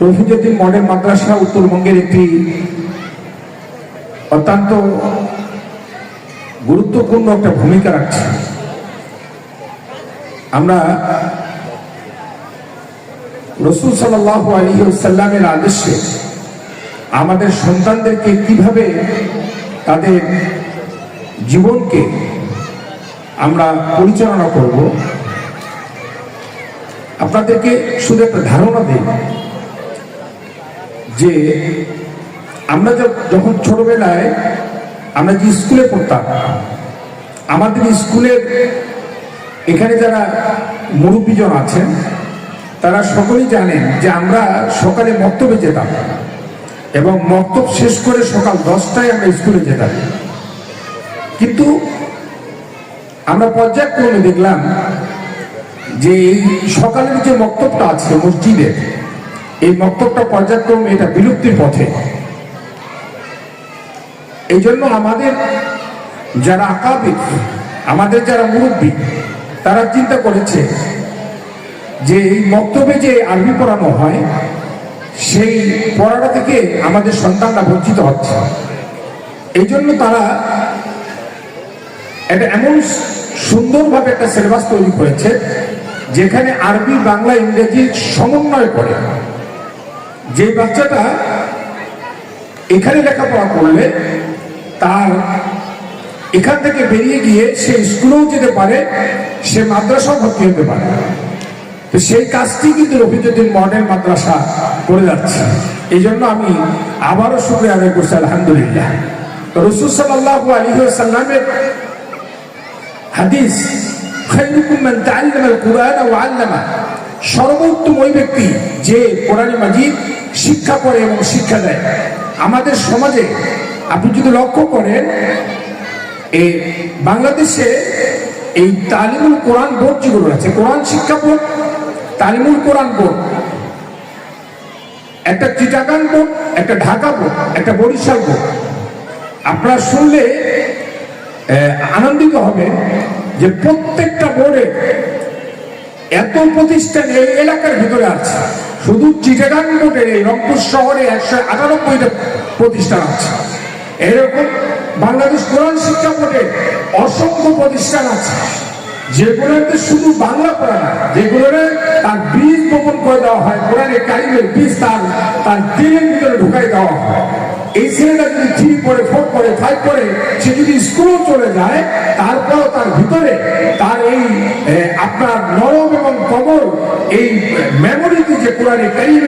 Rafizuddin model মাদ্রাসা উত্তরবঙ্গের একটি অত্যন্ত গুরুত্বপূর্ণ একটা ভূমিকা রাখছে। আমরা রাসূল সাল্লাল্লাহু আলাইহি ওয়াসাল্লামের আদেশে আমাদের সন্তানদেরকে কিভাবে তাদের জীবনকে আমরা পরিচালনা করব, আপনাদেরকে শুধু একটা ধারণা দেই যে আমরা যখন ছোটবেলায় আমরা যে স্কুলে পড়তাম, আমাদের স্কুলের এখানে যারা মুরব্বীজন আছেন তারা সকলেই জানেন যে আমরা সকালে মক্তবে যেতাম এবং মক্তব শেষ করে সকাল 10টায় আমরা স্কুলে যেতাম। কিন্তু আমরা পর্যায়ক্রমে দেখলাম যে এই সকালের যে মক্তবটা আছে মসজিদে, এই মক্তবটা পর্যায়ক্রমে এটা বিলুপ্তির পথে। এই জন্য আমাদের যারা আকাবির, আমাদের যারা মুরব্বী, তারা চিন্তা করেছে যে এই মক্তবে যে আরবি পড়ানো হয় সেই পড়াটা থেকে আমাদের সন্তানরা বঞ্চিত হচ্ছে। এই জন্য তারা এটা এমন সুন্দরভাবে একটা সিলেবাস তৈরি করেছে যেখানে আরবি, বাংলা, ইংরেজি সমন্বয় করে। যে বাচ্চাটা এখানে লেখাপড়া করলে তার এখান থেকে বেরিয়ে গিয়ে সে স্কুলেও যেতে পারে, সে মাদ্রাসাও ভর্তি হতে পারে। তো সেই কাজটি কিন্তু রফিজউদ্দিন মডেল মাদ্রাসা করে যাচ্ছে। এই জন্য আমি আবারও শুকরিয়া আদায় করছি, আলহামদুলিল্লাহ। রাসূল সাল্লাল্লাহু আলাইহি ওয়াসাল্লামের হাদিস, খায়রুকুম মান তাআল্লামাল কুরআন ওয়া আল্লামা, সর্বোত্তম ওই ব্যক্তি যে কোরআন মাজিদ শিক্ষা করে এবং শিক্ষা দেয়। আমাদের সমাজে আপনি যদি লক্ষ্য করেন, এই বাংলাদেশে এই তালিমুল কোরআন বোর্ড যেগুলো আছে, কোরআন শিক্ষা বোর্ড, তালিমুল কোরআন বোর্ড, একটা চিটাগাং বোর্ড, একটা ঢাকা বোর্ড, একটা বরিশাল বোর্ড। আপনারা শুনলে আনন্দিত হবেন যে প্রত্যেকটা বোর্ডে এত প্রতিষ্ঠান এই এলাকার ভিতরে আছে। শুধু চিটাগাং বোর্ডের এই রংপুর শহরে 198টা প্রতিষ্ঠান আছে। এরকম বাংলাদেশ কোরআন শিক্ষা বোর্ডে অসংখ্য প্রতিষ্ঠান আছে, যেগুলোতে শুধু বাংলা পড়া না, যেগুলোতে তার বীজ বপন করে দেওয়া হয়, কোরআনের কারিমের বীজ তার দিলের ভিতরে ঢুকাই দেওয়া হয়। এই ছেলেটা যদি 3 পড়ে, 4 পড়ে, 5 পড়ে, সে যদি স্কুলেও চলে যায়, তারপর তার ভিতরে তার এই আপনার নরম এবং কমল এই মেমোরিতে যে কোরআনের কারিম